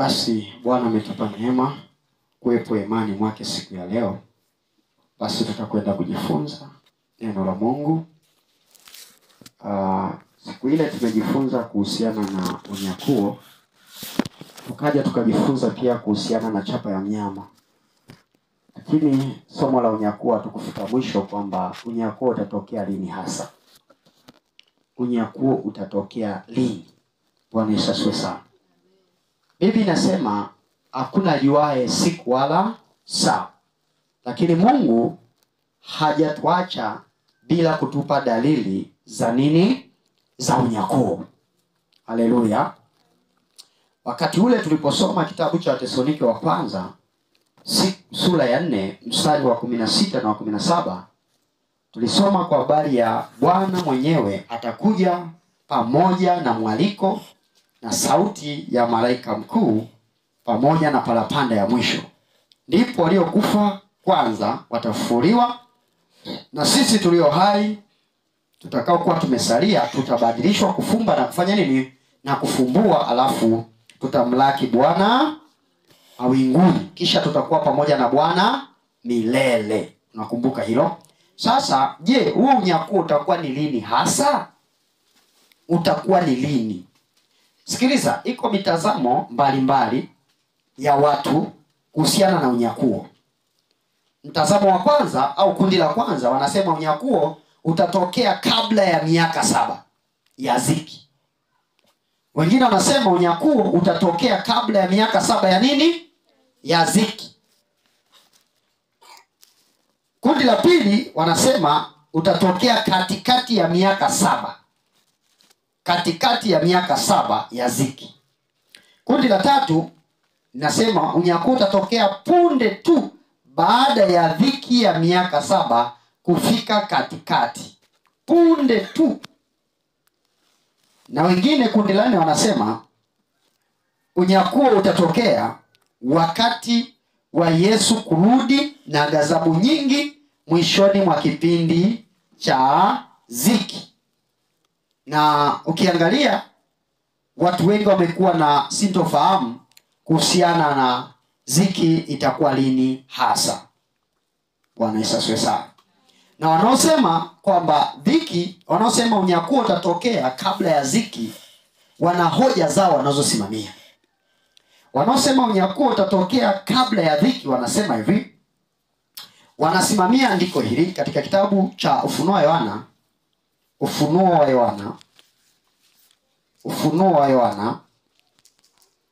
Basi Bwana ametupa neema kuwepo imani mwake siku ya leo. Basi tutakwenda kujifunza neno la Mungu. Siku ile tumejifunza kuhusiana na unyakuo. Tukaja tukajifunza pia kuhusiana na chapa ya mnyama. Lakini somo la unyakuo hatukufika mwisho kwamba unyakuo utatokea lini hasa. Unyakuo utatokea lini? Bwana Yesu asifiwe sana. Biblia inasema hakuna ajuaye siku wala saa. Lakini Mungu hajatuacha bila kutupa dalili za nini? Za unyakuo. Haleluya. Wakati ule tuliposoma kitabu cha Wathesalonike wa kwanza sura ya 4 mstari wa 16 na wa 17, tulisoma kwa habari ya Bwana mwenyewe atakuja pamoja na mwaliko na sauti ya malaika mkuu pamoja na parapanda ya mwisho. Ndipo waliokufa kwanza watafufuliwa, na sisi tulio hai tutakao kuwa tumesalia tutabadilishwa kufumba na kufanya nini? Na kufumbua, alafu tutamlaki Bwana mawinguni, kisha tutakuwa pamoja na Bwana milele. Unakumbuka hilo? Sasa je, huu unyakuo utakuwa ni lini hasa? Utakuwa ni lini? Sikiliza, iko mitazamo mbalimbali ya watu kuhusiana na unyakuo. Mtazamo wa kwanza au kundi la kwanza wanasema unyakuo utatokea kabla ya miaka 7 ya ziki. Wengine wanasema unyakuo utatokea kabla ya miaka 7 ya nini? Ya ziki. Kundi la pili wanasema utatokea katikati ya miaka 7. Katikati ya miaka 7 ya ziki. Kundi la tatu nasema unyakuo utatokea punde tu baada ya dhiki ya miaka 7 kufika katikati. Punde tu. Na wengine kundi la 4 wanasema unyakuo utatokea wakati wa Yesu kurudi na ghadhabu nyingi mwishoni mwa kipindi cha ziki. Na ukiangalia watu wengi wamekuwa na sintofahamu kuhusiana na ziki itakuwa lini hasa. Bwana Yesu asifiwe sana. Na wanaosema kwamba dhiki, wanaosema unyakuo utatokea kabla ya ziki, wana hoja zao wanazosimamia. Wanaosema unyakuo utatokea kabla ya dhiki wanasema hivi. Wanasimamia andiko hili katika kitabu cha Ufunuo wa Yohana.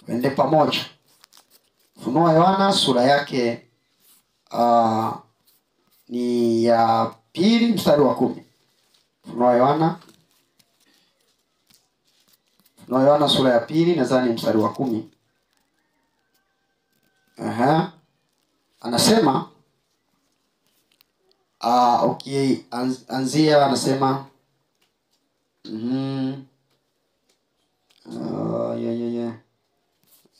Twende pamoja. Ufunuo wa Yohana sura yake ni ya 2 mstari wa 10. Ufunuo wa Yohana sura ya 2 nadhani mstari wa 10. Anasema anzia anasema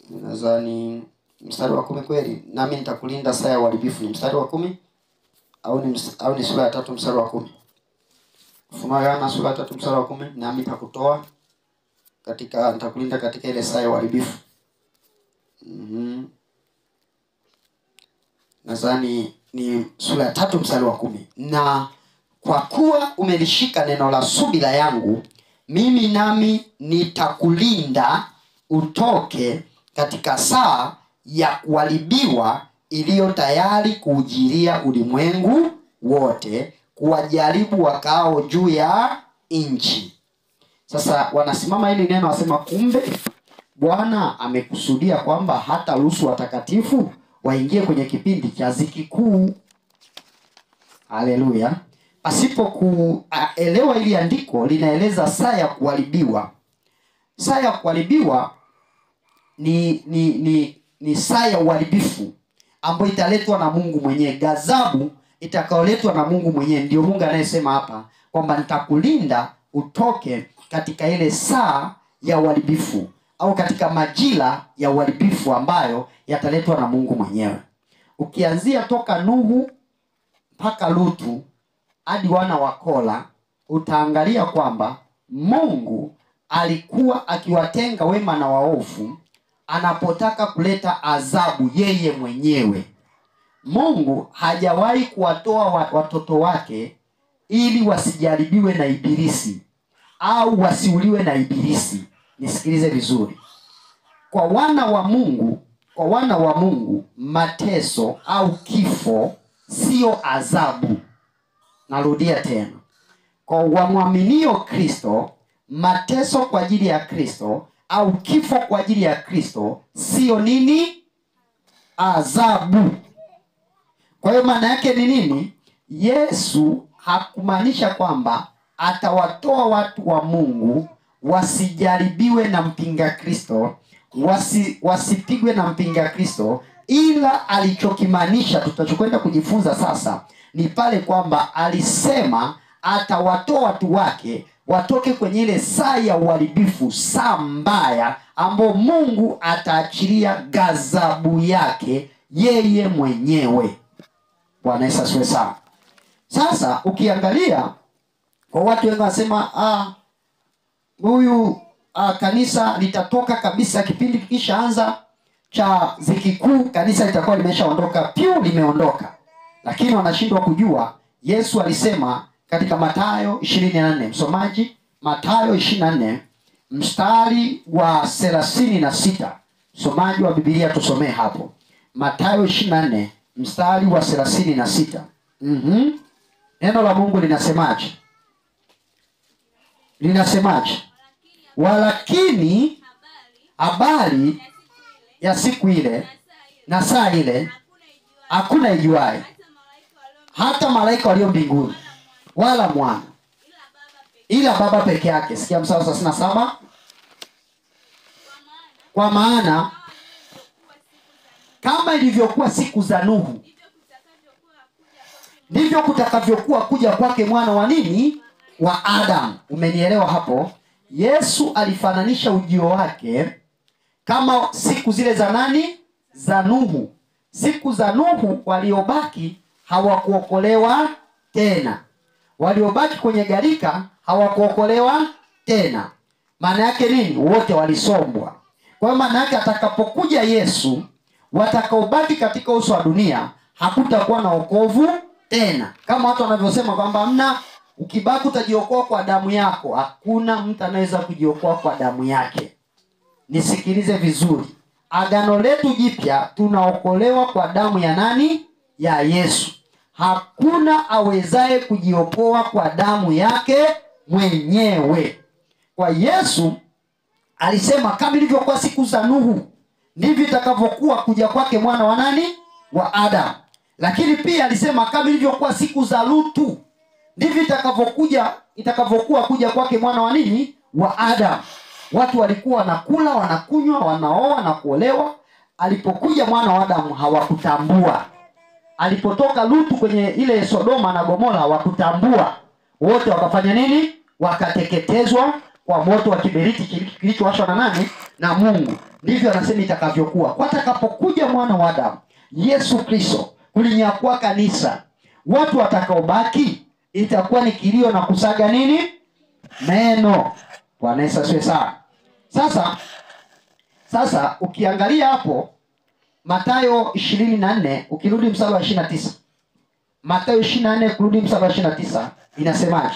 nadhani mstari wa 10 kweli. Nami nitakulinda saa ya uharibifu, ni mstari wa 10 au ni sura ya 3 mstari wa 10. Ufunuo wa Yohana sura ya 3 mstari wa 10, nami nitakulinda katika ile saa ya uharibifu. Nadhani ni sura ya 3 mstari wa 10. Na kwa kuwa umelishika neno la subira yangu, mimi nami nitakulinda utoke katika saa ya kuharibiwa iliyo tayari kuujilia ulimwengu wote, kuwajaribu wakao juu ya nchi. Sasa wanasimama hili neno wasema kumbe Bwana amekusudia kwamba hata ruhusu watakatifu waingie kwenye kipindi cha ziki kuu. Haleluya. Pasipo kuelewa ili andiko linaeleza saa ya kuharibiwa. Saa ya kuharibiwa ni saa ya uharibifu ambayo italetwa na Mungu mwenyewe. Ghadhabu itakayoletwa na Mungu mwenyewe. Ndio Mungu anayesema hapa kwamba nitakulinda utoke katika ile saa ya uharibifu au katika majira ya uharibifu ambayo yataletwa na Mungu mwenyewe. Ukianzia toka Nuhu mpaka Lutu hadi wana wa Kora, utaangalia kwamba Mungu alikuwa akiwatenga wema na waovu anapotaka kuleta adhabu yeye mwenyewe. Mungu hajawahi kuwatoa watoto wake ili wasijaribiwe na ibilisi au wasiuliwe na ibilisi. Nisikilize vizuri. Kwa wana wa Mungu mateso au kifo sio adhabu. Narudia tena. Kwa wamwaminio Kristo, mateso kwa ajili ya Kristo au kifo kwa ajili ya Kristo sio nini? Adhabu. Kwa hiyo maana yake ni nini? Yesu hakumaanisha kwamba atawatoa watu wa Mungu wasijaribiwe na mpinga Kristo, wasipigwe na mpinga Kristo, ila alichokimaanisha tutachokwenda kujifunza sasa ni pale kwamba alisema atawatoa watu wake watoke kwenye ile saa ya uharibifu, saa mbaya ambao Mungu ataachilia ghadhabu yake yeye mwenyewe. Bwana Yesu asifiwe sana. Sasa ukiangalia kwa watu wengi wanasema huyu kanisa litatoka kabisa kipindi kishaanza cha ziki kuu, kanisa litakuwa limeshaondoka, limeondoka. Lakini wanashindwa kujua Yesu alisema katika Mathayo 24. Msomaji, Mathayo 24 mstari wa 36. Msomaji wa Biblia tusomee hapo. Mathayo 24 mstari wa 36. Neno la Mungu linasemaje? Linasemaje? Walakini habari ya siku ile na saa ile hakuna ijuaye, hata malaika walio mbinguni wala mwana, ila Baba peke yake. Sikia mstari wa 37. Kwa maana kama ilivyokuwa siku za Nuhu, ndivyo kutakavyokuwa kuja kwake mwana wa nini? Wa Adamu. Umenielewa hapo? Yesu alifananisha ujio wake kama siku zile za nani? Za Nuhu. Siku za Nuhu waliobaki hawakuokolewa tena. Waliobaki kwenye gharika hawakuokolewa tena. Maana yake nini? Wote walisombwa. Kwa hiyo maana yake atakapokuja Yesu, watakaobaki katika uso wa dunia hakutakuwa na wokovu tena. Kama watu wanavyosema kwamba ukibaki utajiokoa kwa damu yako. Hakuna mtu anaweza kujiokoa kwa damu yake. Nisikilize vizuri. Agano letu jipya tunaokolewa kwa damu ya nani? Ya Yesu. Hakuna awezaye kujiokoa kwa damu yake mwenyewe. Kwa Yesu alisema kama ilivyokuwa siku za Nuhu, ndivyo itakavyokuwa kuja kwake mwana wa nani? Wa Adamu. Lakini pia alisema kama ilivyokuwa siku za Lutu, ndivyo itakavyokuwa kuja kwake mwana wa nini? Wa Adamu. Watu walikuwa wanakula, wanakunywa, wanaoa na kuolewa. Alipokuja mwana wa Adamu hawakutambua. Alipotoka Lutu kwenye ile Sodoma na Gomora hawakutambua. Wote wakafanya nini? Wakateketezwa kwa moto wa kiberiti kilichowashwa na nani? Na Mungu. Ndivyo anasema itakavyokuwa. Kwa atakapokuja mwana wa Adamu, Yesu Kristo, kulinyakua kanisa, watu watakaobaki itakuwa ni kilio na kusaga nini? Meno. Bwana Yesu asifiwe sana. Sasa ukiangalia hapo Mathayo 24, ukirudi mstari wa 29. Mathayo 24 kurudi mstari wa 29 inasemaje?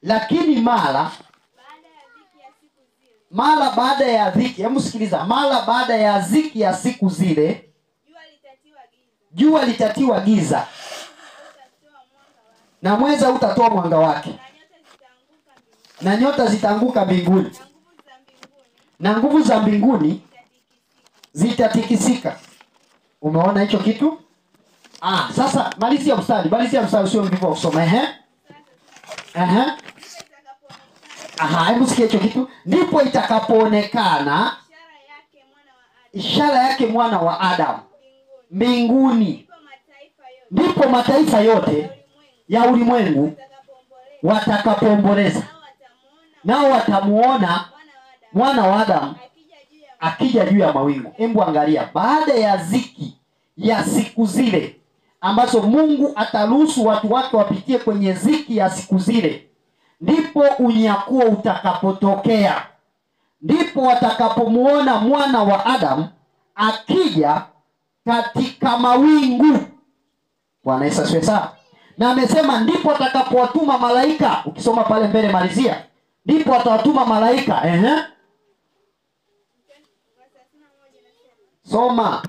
Lakini mara baada ya dhiki, hebu sikiliza, mara baada ya dhiki ya siku zile jua litatiwa giza na mwezi utatoa mwanga wake, na nyota zitaanguka mbinguni, na nguvu za mbinguni zitatikisika. Umeona hicho kitu? Sasa malizia mstari sio ndivyo usome. Hebu sikia hicho kitu. Ndipo itakapoonekana ishara yake mwana wa Adamu mbinguni, ndipo mataifa yote ya ulimwengu watakapoomboleza, nao watamuona mwana wa Adamu akija juu ya mawingu. Hebu angalia, baada ya dhiki ya siku zile ambazo Mungu ataruhusu watu wake wapitie kwenye dhiki ya siku zile, ndipo unyakuo utakapotokea. ndipo watakapomuona mwana wa Adamu akija katika mawingu. Bwana Yesu asifiwe sana. Na amesema ndipo atakapowatuma malaika. Ukisoma pale mbele malizia, ndipo atawatuma malaika. Soma.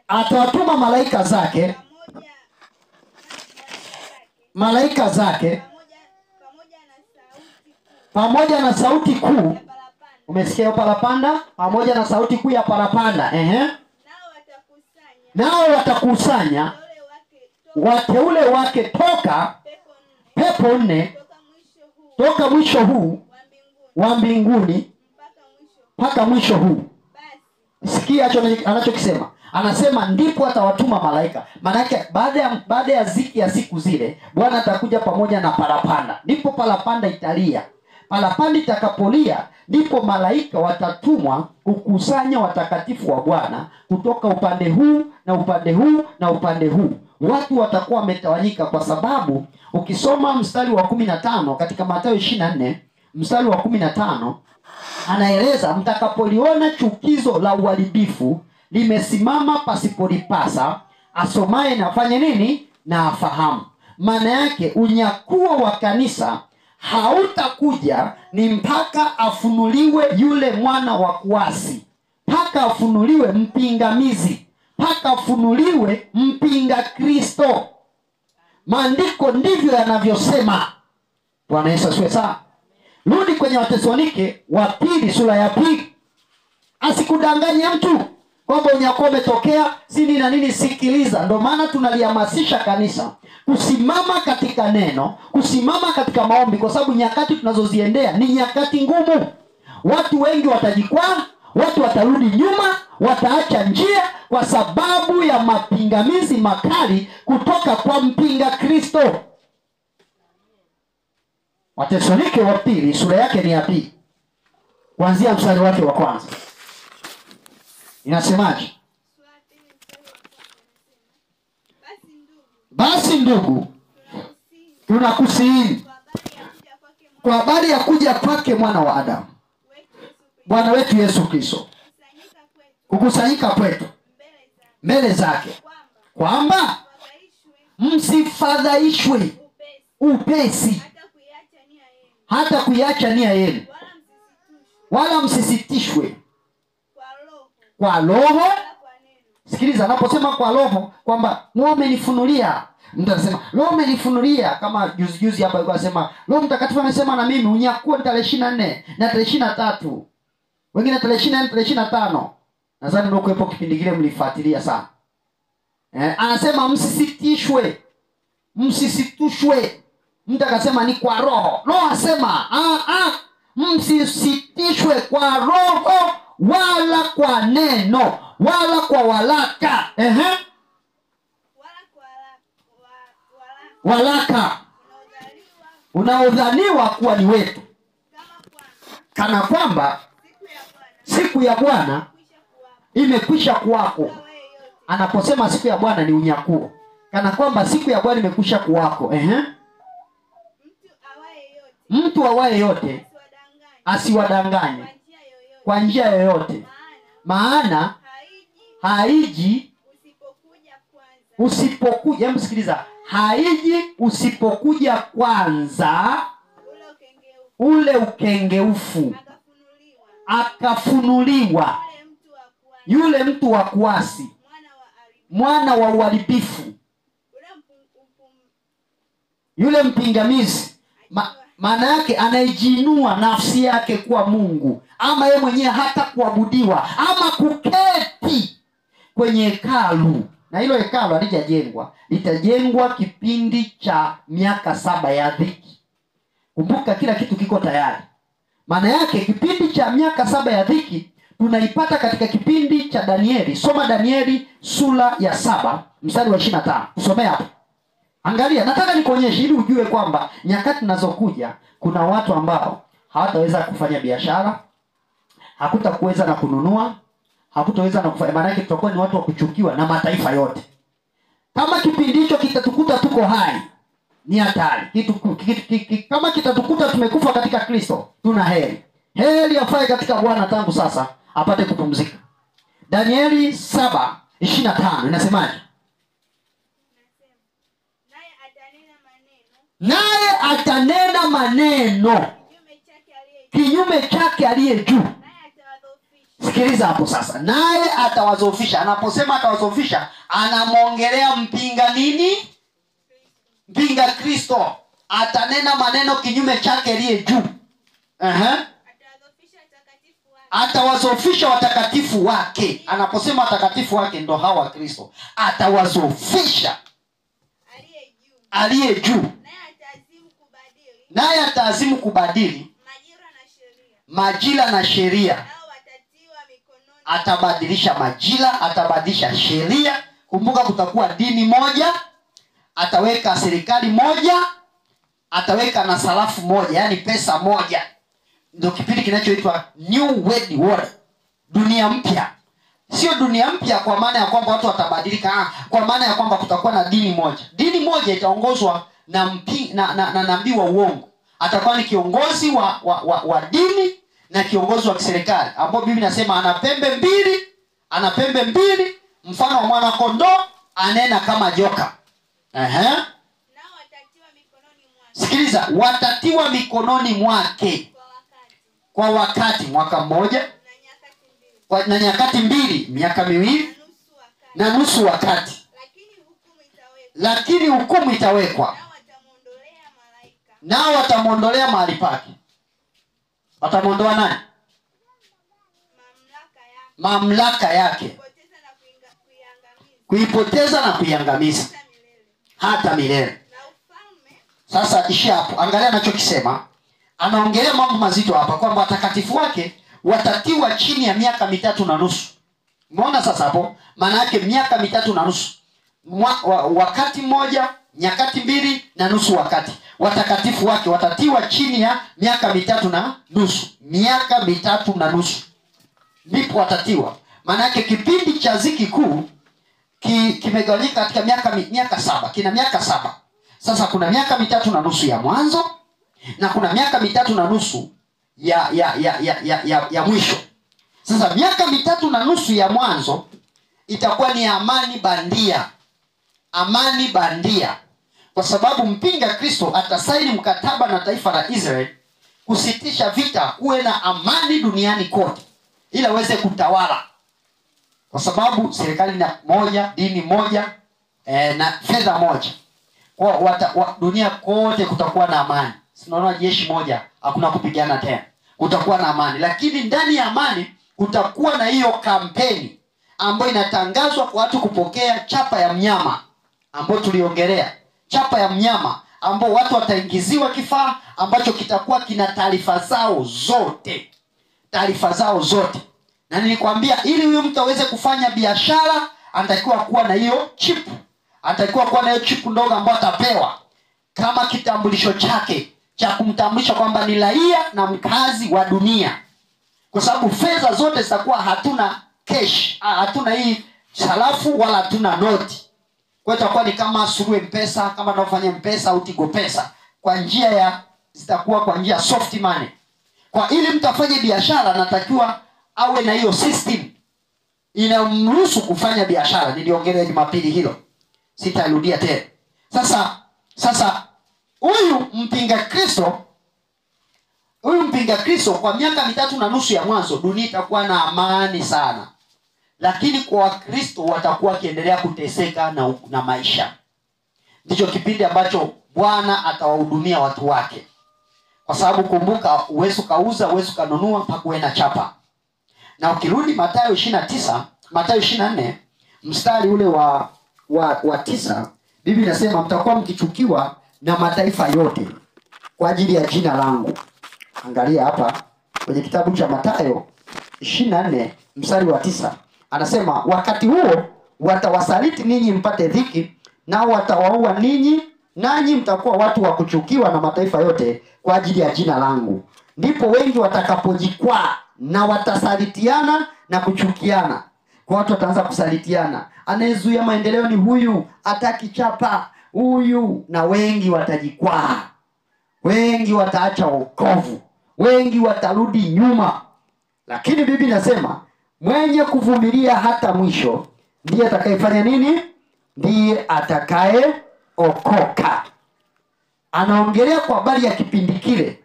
Atawatuma malaika zake, malaika zake pamoja na sauti kuu. Umesikia hiyo parapanda? Pamoja na sauti kuu ya parapanda. Nao watakusanya wateule wake toka pepo nne, toka mwisho huu wa mbinguni mpaka mwisho huu. Sikia anachokisema. Anasema ndipo atawatuma malaika. Maana yake baada ya ziki ya siku zile, Bwana atakuja pamoja na parapanda. Ndipo parapanda italia. Parapanda itakapolia, ndipo malaika watatumwa kukusanya watakatifu wa Bwana kutoka upande huu na upande huu na upande huu. Watu watakuwa wametawanyika, kwa sababu ukisoma mstari wa 15 katika Mathayo 24 mstari wa 15 anaeleza, mtakapoliona chukizo la uharibifu limesimama pasipolipasa, asomaye na afanye nini? Na afahamu. Maana yake unyakuo wa kanisa hautakuja ni mpaka afunuliwe yule mwana wa kuasi, mpaka afunuliwe mpingamizi, mpaka afunuliwe mpinga Kristo. Maandiko ndivyo yanavyosema. Bwana Yesu asifiwe sana. Rudi kwenye Wathesalonike wa pili sura ya 2. Asikudanganye mtu kwamba unyakuo umetokea sini na nini. Sikiliza, ndio maana tunalihamasisha kanisa kusimama katika neno, kusimama katika maombi, kwa sababu nyakati tunazoziendea ni nyakati ngumu. Watu wengi watajikwaa, watu watarudi nyuma, wataacha njia kwa sababu ya mapingamizi makali kutoka kwa mpinga Kristo. Wathesalonike wa pili sura yake ni ya 2 kuanzia mstari wake wa kwanza. Inasemaje? Basi ndugu, tunakusihi kwa habari ya kuja kwake mwana wa Adamu, Bwana wetu Yesu Kristo, kukusanyika kwetu mbele zake, kwamba msifadhaishwe upesi hata kuiacha nia yenu, wala msisitishwe kwa roho. Sikiliza, anaposema kwa roho kwamba Roho amenifunulia, mtu anasema Roho amenifunulia. Kama juzi hapa alikuwa anasema Roho Mtakatifu amesema na mimi unyakuo tarehe 24 na tarehe 23, wengine tarehe 24 tarehe 25. Nadhani ndio kuepo kipindi kile mlifuatilia sana. Anasema msisitishwe, msisitushwe. Mtu akasema ni kwa roho. Roho asema msisitishwe kwa roho, wala kwa neno, wala kwa walaka. Walaka unaodhaniwa kuwa ni wetu, kana kwamba siku ya Bwana imekwisha kuwako. Anaposema siku ya Bwana ni unyakuo, kana kwamba siku ya Bwana imekwisha kuwako. Mtu awaye yote asiwadanganye kwa njia yoyote, maana haiji usipokuja. Hebu sikiliza, haiji usipokuja kwanza ule ukengeufu, akafunuliwa yule mtu wa kuasi, mwana wa uharibifu, yule mpingamizi. Maana yake anaijinua nafsi yake kuwa Mungu, ama yeye mwenyewe hata kuabudiwa, ama kuketi kwenye hekalu. Na hilo hekalu halijajengwa, litajengwa kipindi cha miaka 7 ya dhiki. Kumbuka kila kitu kiko tayari. Maana yake kipindi cha miaka 7 ya dhiki tunaipata katika kipindi cha Danieli. Soma Danieli sura ya 7 mstari wa 25. Usome hapo. Angalia, nataka nikuonyeshe ili ujue kwamba nyakati tunazokuja kuna watu ambao hawataweza kufanya biashara, hakutakuweza na kununua, hakutaweza na kufanya. Maana yake tutakuwa ni watu wa kuchukiwa na mataifa yote. Kama kipindi hicho kitatukuta tuko hai, ni hatari. Kama kitatukuta tumekufa katika Kristo, tuna heri. Heri afaye katika Bwana tangu sasa apate kupumzika. Danieli 7:25 inasemaje? Naye atanena maneno kinyume chake aliye juu. Sikiliza hapo sasa. Naye atawazofisha. Anaposema atawazofisha, anamuongelea mpinga nini? Mpinga Kristo. Atanena maneno kinyume chake aliye juu. Atawazofisha watakatifu wake. Anaposema watakatifu wake ndo hawa Kristo. Atawazofisha aliye juu. Naye ataazimu kubadili majira na sheria. Atabadilisha majira, atabadilisha sheria. Kumbuka kutakuwa dini moja, ataweka serikali moja, ataweka na sarafu moja, yani pesa moja. Ndio kipindi kinachoitwa New World Order. Dunia mpya. Sio dunia mpya kwa maana ya kwamba watu watabadilika, kwa maana ya kwamba kutakuwa na dini moja. Dini moja itaongozwa na nabii wa uongo. Atakuwa ni kiongozi wa dini na kiongozi wa kiserikali, ambao Biblia inasema ana pembe mbili, mfano wa mwana kondoo, anena kama joka. Sikiliza, watatiwa mikononi mwake kwa wakati, mwaka mmoja na nyakati mbili, miaka miwili na nusu wakati. Lakini hukumu itawekwa. Nao watamuondolea mahali pake. Watamuondoa nani? Mamlaka yake. Kuipoteza na kuiangamiza hata milele. Sasa ishia hapo. Angalia anachokisema. Anaongelea mambo mazito hapa kwamba watakatifu wake watatiwa chini ya miaka 3.5. Umeona sasa hapo? Maana yake miaka 3.5. Wakati mmoja, nyakati 2.5 wakati. Watakatifu wake watatiwa chini ya miaka 3.5. Miaka 3.5. Ndipo watatiwa. Maana yake kipindi cha ziki kuu kimegawanyika katika miaka 7. Kina miaka 7. Sasa kuna miaka 3.5 ya mwanzo na kuna miaka 3.5 ya mwisho. Sasa miaka 3.5 ya mwanzo itakuwa ni amani bandia. Amani bandia. Kwa sababu mpinga Kristo atasaini mkataba na taifa la Israeli kusitisha vita, uwe na amani duniani kote, ili aweze kutawala. Kwa sababu serikali moja, dini moja, na fedha moja. Kwa dunia kote kutakuwa na amani. Sinaona jeshi moja, hakuna kupigana tena. Kutakuwa na amani. Lakini ndani ya amani kutakuwa na hiyo kampeni ambayo inatangazwa kwa watu kupokea chapa ya mnyama, ambayo tuliongelea. Chapa ya mnyama ambao watu wataingiziwa kifaa ambacho kitakuwa kina taarifa zao zote. Taarifa zao zote. Na nilikwambia ili huyo mtu aweze kufanya biashara anatakiwa kuwa na hiyo chip. Anatakiwa kuwa na hiyo chip ndogo ambayo atapewa kama kitambulisho chake cha kumtambulisha kwamba ni raia na mkazi wa dunia. Kwa sababu fedha zote zitakuwa hatuna cash, hatuna hii sarafu wala hatuna noti. Kwa hiyo itakuwa ni kama Surue Mpesa, kama tunafanya Mpesa au Tigo Pesa, kwa njia zitakuwa kwa njia soft money. Kwa ili mtu afanye biashara anatakiwa awe na hiyo system inamruhusu kufanya biashara. Niliongelea Jumapili hilo. Sitarudia tena. Sasa huyu mpinga Kristo kwa miaka 3.5 ya mwanzo dunia itakuwa na amani sana. Lakini kwa Wakristo watakuwa kiendelea kuteseka na maisha. Ndicho kipindi ambacho Bwana atawahudumia watu wake. Kwa sababu kumbuka, uwezo kauza, uwezo kanunua mpaka uwe na chapa. Na ukirudi Mathayo 24 mstari ule wa 9, Biblia inasema mtakuwa mkichukiwa na mataifa yote kwa ajili ya jina langu. Angalia hapa kwenye kitabu cha Mathayo 24 mstari wa 9. Anasema wakati huo watawasaliti ninyi mpate dhiki, nao watawaua ninyi, nanyi mtakuwa watu wa kuchukiwa na mataifa yote kwa ajili ya jina langu. Ndipo wengi watakapojikwaa na watasalitiana na kuchukiana. Kwa watu wataanza kusalitiana. Anayezuia maendeleo ni huyu, hataki chapa huyu, na wengi watajikwaa. Wengi wataacha wokovu. wengi watarudi nyuma. Lakini Biblia inasema mwenye kuvumilia hata mwisho ndiye atakayefanya nini? Ndiye atakayeokoka. Anaongelea kwa habari ya kipindi kile.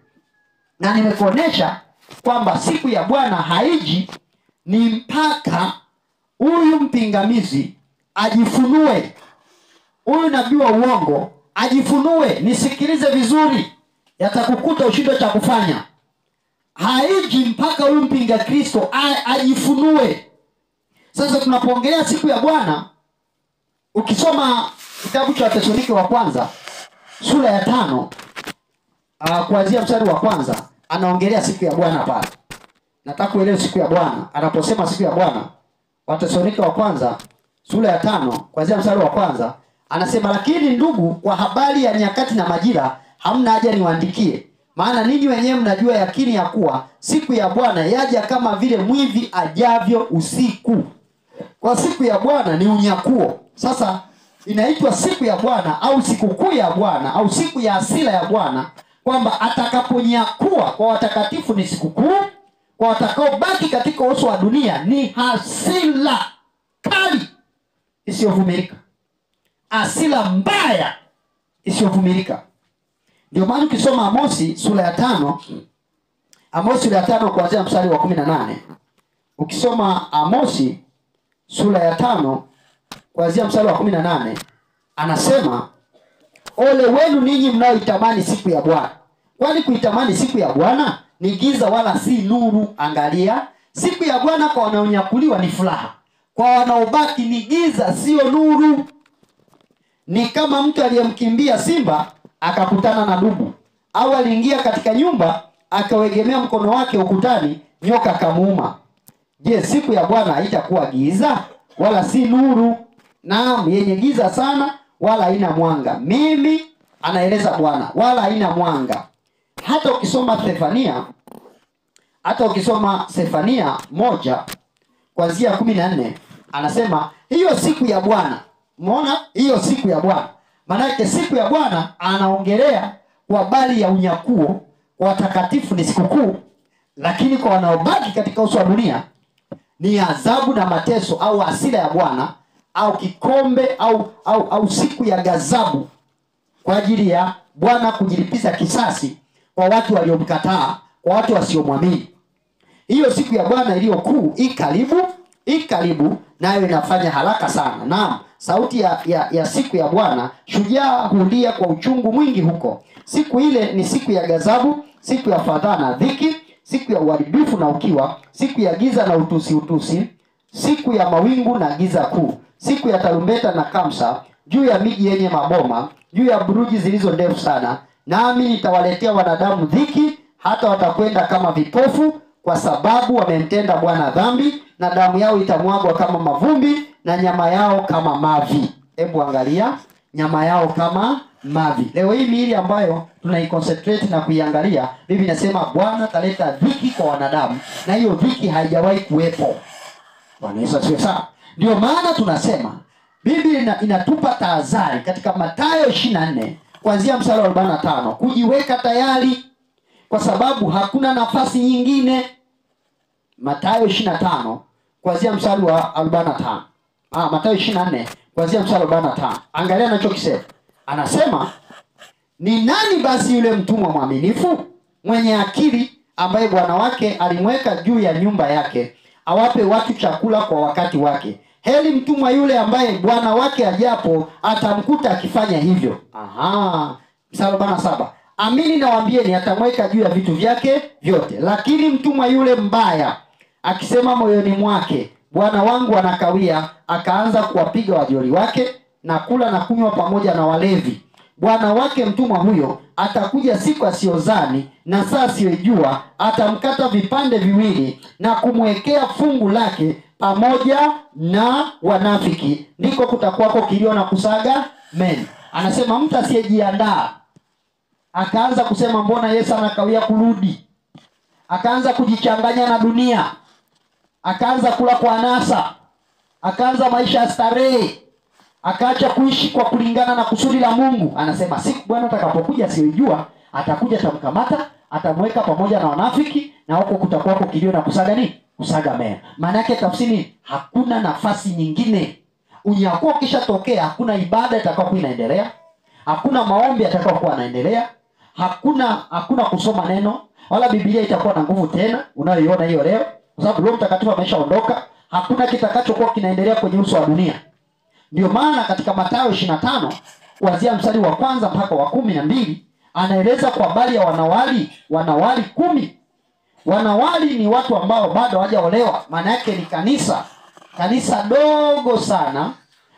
Na nimekuonesha kwamba siku ya Bwana haiji ni mpaka huyu mpingamizi ajifunue. Huyu nabii wa uongo ajifunue. Nisikilize vizuri, yatakukuta ushindo cha kufanya. Haiji mpaka huyu mpinga Kristo ajifunue. Sasa tunapoongelea siku ya Bwana, ukisoma kitabu cha Wathesalonike wa kwanza sura ya 5 kuanzia mstari wa kwanza, anaongelea siku ya Bwana pale. Nataka uelewe siku ya Bwana. Anaposema siku ya Bwana, Wathesalonike wa kwanza sura ya 5 kuanzia mstari wa kwanza, anasema lakini ndugu, kwa habari ya nyakati na majira hamna haja niwaandikie, maana ninyi wenyewe mnajua yakini ya kuwa siku ya Bwana yaja kama vile mwivi ajavyo usiku. Kwa siku ya Bwana ni unyakuo. Sasa inaitwa siku ya Bwana au sikukuu ya Bwana au siku ya hasira ya Bwana, kwamba atakaponyakua kwa watakatifu ni sikukuu, kwa watakaobaki katika uso wa dunia ni hasira kali isiyovumilika. Hasira mbaya isiyovumilika. Ndio maana ukisoma Amosi sura ya 5, Amosi sura ya 5 kuanzia mstari wa 18. Ukisoma Amosi sura ya 5 kuanzia mstari wa 18, anasema ole wenu ninyi mnaoitamani siku ya Bwana. Kwani kuitamani siku ya Bwana ni giza wala si nuru. Angalia, siku ya Bwana kwa wanaonyakuliwa ni furaha, kwa wanaobaki ni giza sio nuru. Ni kama mtu aliyemkimbia simba akakutana na dubu, au aliingia katika nyumba akawegemea mkono wake ukutani, nyoka akamuuma. Je, siku ya Bwana haitakuwa giza wala si nuru? Naam, yenye giza sana wala haina mwanga. Mimi, anaeleza Bwana, wala haina mwanga. Hata ukisoma Sefania 1 kuanzia 14, anasema hiyo siku ya Bwana. Umeona hiyo siku ya Bwana? Maana yake siku ya Bwana anaongelea kwa habari ya unyakuo. Kwa watakatifu ni sikukuu, lakini kwa wanaobaki katika uso wa dunia ni adhabu na mateso au hasira ya Bwana au kikombe au siku ya ghadhabu kwa ajili ya Bwana kujilipiza kisasi kwa watu waliomkataa, kwa watu wasiomwamini. Hiyo siku ya Bwana iliyo kuu ikaribu, nayo inafanya haraka sana. Naam, sauti ya siku ya Bwana, shujaa hulia kwa uchungu mwingi huko. Siku ile ni siku ya ghadhabu, siku ya fadhaa na dhiki, siku ya uharibifu na ukiwa, siku ya giza na utusi, siku ya mawingu na giza kuu, siku ya tarumbeta na kamsa juu ya miji yenye maboma, juu ya buruji zilizo ndefu sana. Nami nitawaletea wanadamu dhiki, hata watakwenda kama vipofu, kwa sababu wamemtenda Bwana dhambi, na damu yao itamwagwa kama mavumbi na nyama yao kama mavi. Hebu angalia, nyama yao kama mavi. Leo hii miili ambayo tunaiconcentrate na kuiangalia, Biblia inasema Bwana taleta dhiki kwa wanadamu, na hiyo dhiki haijawahi kuwepo. Bwana Yesu asifiwe sana. Ndio maana tunasema Biblia inatupa tahadhari katika Mathayo 24 kuanzia mstari wa 45 kujiweka tayari, kwa sababu hakuna nafasi nyingine. Mathayo 25 kuanzia mstari wa 45. Mathayo 24 kuanzia mstari wa 45. Angalia anachokisema. Anasema, ni nani basi yule mtumwa mwaminifu mwenye akili, ambaye bwana wake alimweka juu ya nyumba yake awape watu chakula kwa wakati wake? Heri mtumwa yule ambaye bwana wake ajapo atamkuta akifanya hivyo. Mstari wa 47. Amini nawaambieni, atamweka juu ya vitu vyake vyote. Lakini mtumwa yule mbaya akisema moyoni mwake, bwana wangu anakawia, akaanza kuwapiga wajoli wake na kula na kunywa pamoja na walevi, bwana wake mtumwa huyo atakuja siku asiyozani na saa asiyojua, atamkata vipande viwili na kumwekea fungu lake pamoja na wanafiki, ndiko kutakuwako kilio na kusaga meno. Anasema mtu asiyejiandaa akaanza kusema mbona Yesu anakawia kurudi, akaanza kujichanganya na dunia, akaanza kula kwa anasa, akaanza maisha ya starehe, akaacha kuishi kwa kulingana na kusudi la Mungu. Anasema siku Bwana atakapokuja asiyojua, atakuja atamkamata, atamweka pamoja na wanafiki, na huko kutakuwa kilio na kusaga nini? Kusaga meno. Maana yake tafsiri, hakuna nafasi nyingine. Unyakuo kishatokea, hakuna ibada itakayokuwa inaendelea, hakuna maombi yatakayokuwa yanaendelea, hakuna kusoma neno, wala Biblia itakuwa na nguvu tena unayoiona hiyo leo, kwa sababu Roho Mtakatifu ameshaondoka. Hakuna kitakachokuwa kinaendelea kwenye uso wa dunia. Ndio maana katika Mathayo 25 kuanzia mstari wa 1 mpaka wa 12 anaeleza kwa habari ya wanawali 10. Wanawali ni watu ambao bado hawajaolewa. Maana yake ni kanisa dogo sana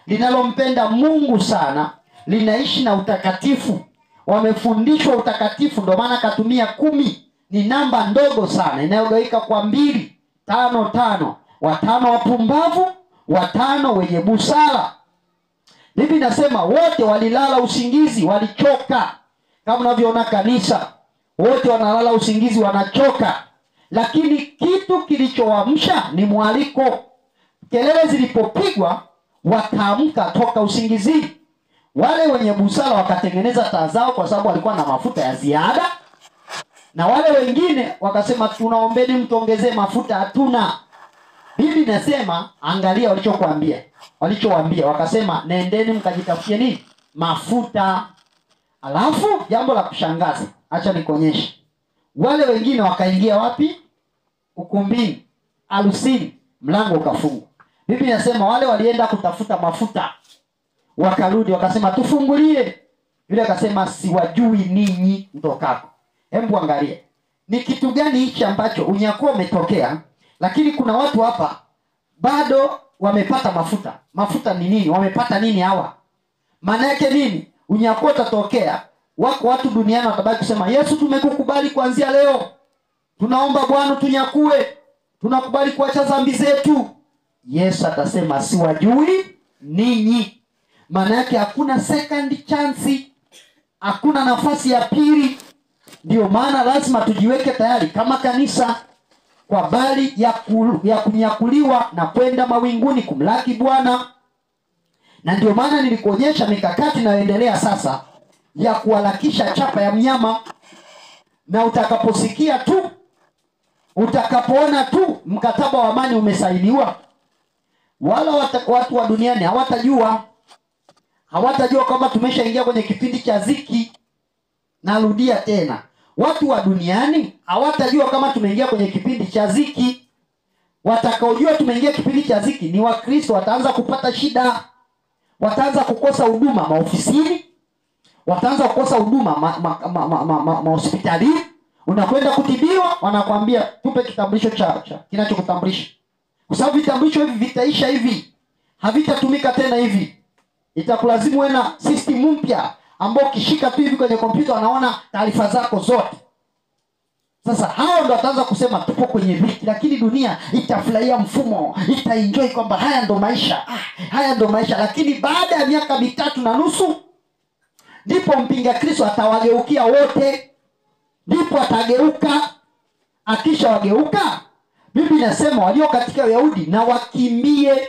linalompenda Mungu sana, linaishi na utakatifu, wamefundishwa utakatifu. Ndio maana katumia 10. Ni namba ndogo sana inayogawika kwa 2, 5, 5. 5 wapumbavu, 5 wenye busara. Biblia inasema wote walilala usingizi, walichoka. Kama unavyoona kanisa, wote wanalala usingizi, wanachoka. Lakini kitu kilichoamsha ni mwaliko. Kelele zilipopigwa, wakaamka toka usingizini. Wale wenye busara wakatengeneza taa zao, kwa sababu walikuwa na mafuta ya ziada. Na wale wengine wakasema, tunaombeni mtuongezee mafuta, hatuna. Biblia inasema, angalia walichowaambia, wakasema, nendeni mkajitafutie nini? Mafuta. Alafu jambo la kushangaza, acha nikuonyeshe. Wale wengine wakaingia wapi? Ukumbini, harusini, mlango ukafungwa. Biblia inasema wale walienda kutafuta mafuta, wakarudi wakasema, tufungulie. Yule akasema, siwajui ninyi mtokako. Hebu angalia, ni kitu gani hichi ambacho unyakuo umetokea, lakini kuna watu hapa bado wamepata mafuta. Mafuta ni nini? Wamepata nini hawa? Maana yake nini? Unyakuo utatokea, wako watu duniani watabaki kusema, Yesu tumekukubali kuanzia leo, tunaomba Bwana tunyakue, tunakubali kuacha dhambi zetu. Yesu atasema, siwajui ninyi. Maana yake hakuna second chance, hakuna nafasi ya pili. Ndio maana lazima tujiweke tayari kama kanisa kwa habari ya kunyakuliwa na kwenda mawinguni kumlaki Bwana. Na ndio maana nilikuonyesha mikakati inayoendelea sasa ya kuhalakisha chapa ya mnyama. Na utakaposikia tu, utakapoona tu mkataba wa amani umesainiwa, wala watu wa duniani hawatajua kwamba tumeshaingia kwenye kipindi cha ziki. Narudia tena, watu wa duniani hawatajua kama tumeingia kwenye kipindi cha ziki. Watakaojua tumeingia kipindi cha ziki ni Wakristo. Wataanza kupata shida, wataanza kukosa huduma maofisini, wataanza kukosa huduma hospitalini. Unakwenda kutibiwa, wanakuambia tupe kitambulisho cha kinachokutambulisha. Kwa sababu vitambulisho hivi vitaisha hivi, havitatumika tena hivi. Itakulazimu uwe na system mpya ambao ukishika tu hivi kwenye kompyuta wanaona taarifa zako zote. Sasa hao ndo wataanza kusema tupo kwenye viki, lakini dunia itafurahia mfumo, itaenjoy kwamba haya ndo maisha. Lakini baada ya miaka 3.5 ndipo mpinga Kristo atawageukia wote. Ndipo atageuka. Akisha wageuka, Biblia inasema walio katika Uyahudi na wakimbie.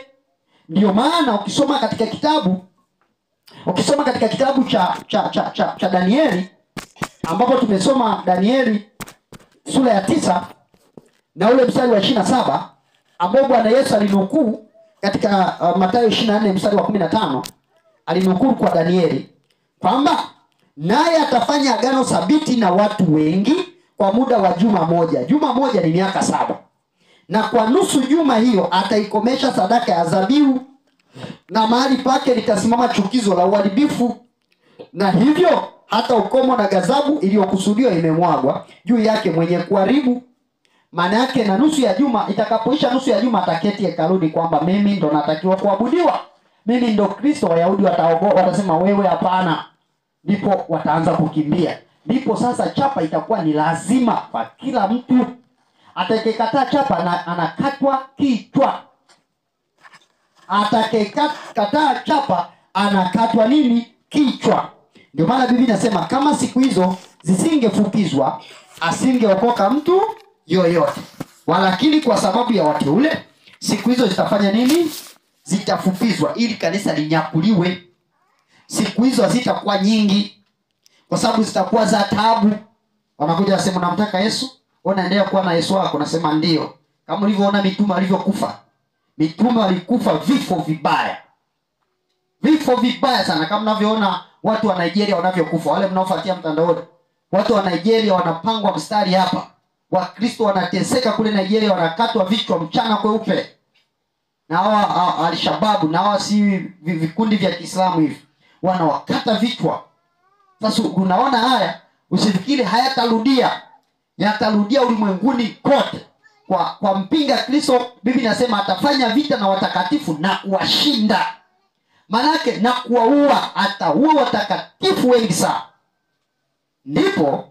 Ndio maana ukisoma katika kitabu cha Danieli, ambapo tumesoma Danieli sura ya 9 na ule mstari wa 27, ambao Bwana Yesu alinukuu katika Mathayo 24 mstari wa 15, alinukuu kwa Danieli kwamba naye atafanya agano thabiti na watu wengi kwa muda wa juma moja. Juma moja ni miaka 7. Na kwa nusu juma hiyo ataikomesha sadaka ya dhabihu, na mahali pake litasimama chukizo la uharibifu. Na hivyo hata ukomo na ghadhabu iliyokusudiwa imemwagwa juu yake mwenye kuharibu. Maana yake na nusu ya juma, itakapoisha nusu ya juma, ataketi hekaluni kwamba mimi ndo natakiwa kuabudiwa, mimi ndo Kristo. Wayahudi watasema wewe hapana. Ndipo wataanza kukimbia. Ndipo sasa chapa itakuwa ni lazima kwa kila mtu. Atakayekataa chapa anakatwa kichwa. Atakayekataa chapa anakatwa nini? Kichwa. Ndio maana Biblia inasema kama siku hizo zisingefukizwa, asingeokoka mtu yoyote. Walakini kwa sababu ya wateule, siku hizo zitafanya nini? Zitafukizwa ili kanisa linyakuliwe. Siku hizo hazitakuwa nyingi, kwa sababu zitakuwa za taabu. Wanakuja wasema unamtaka Yesu? Unaendelea kuwa na Yesu wako? Nasema ndio. Kama ulivyoona mitume walivyokufa. Mitume walikufa vifo vibaya. Vifo vibaya sana, kama mnavyoona watu wa Nigeria wanavyokufa. Wale mnaofuatia mtandaoni, watu wa Nigeria wanapangwa mstari hapa. Wakristo wanateseka kule Nigeria, wanakatwa vichwa mchana kweupe. Na hawa Al-Shabaab na hawa si vikundi vya Kiislamu hivi, wanawakata vichwa. Sasa unaona haya, usifikiri hayatarudia. Yatarudia ulimwenguni kote. Kwa mpinga Kristo, Biblia inasema atafanya vita na watakatifu na kuwashinda. Manake na kuwaua, ataua watakatifu wengi sana. Ndipo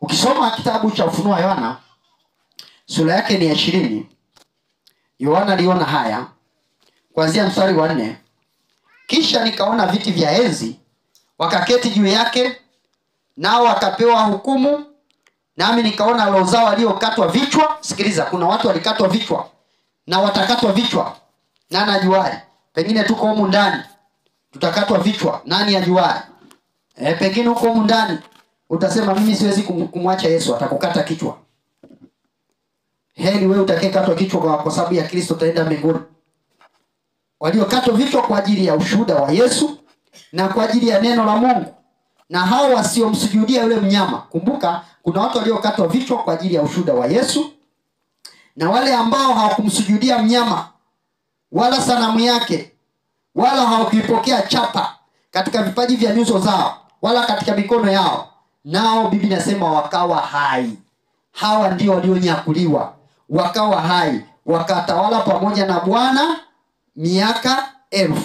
ukisoma kitabu cha Ufunuo wa Yohana sura yake ni 20, Yohana aliona haya kuanzia mstari wa 4. Kisha nikaona viti vya enzi, wakaketi juu yake, nao wakapewa hukumu. Nami nikaona roho zao waliokatwa vichwa. Sikiliza, kuna watu walikatwa vichwa na watakatwa vichwa. Nani ajuaye? Pengine tuko humu ndani tutakatwa vichwa. Nani ajuaye? Pengine huko humu ndani utasema mimi siwezi kumwacha Yesu, atakukata kichwa. Heri wewe utakayekatwa kichwa kwa sababu ya Kristo, utaenda mbinguni. Waliokatwa vichwa kwa ajili ya ushuhuda wa Yesu na kwa ajili ya neno la Mungu, na hao wasiomsujudia yule mnyama. Kumbuka kuna watu waliokatwa vichwa kwa ajili ya ushuhuda wa Yesu, na wale ambao hawakumsujudia mnyama wala sanamu yake, wala hawakuipokea chapa katika vipaji vya nyuso zao wala katika mikono yao, nao Biblia inasema wakawa hai. Hawa ndio walionyakuliwa, wakawa hai, wakatawala pamoja na Bwana miaka 1000.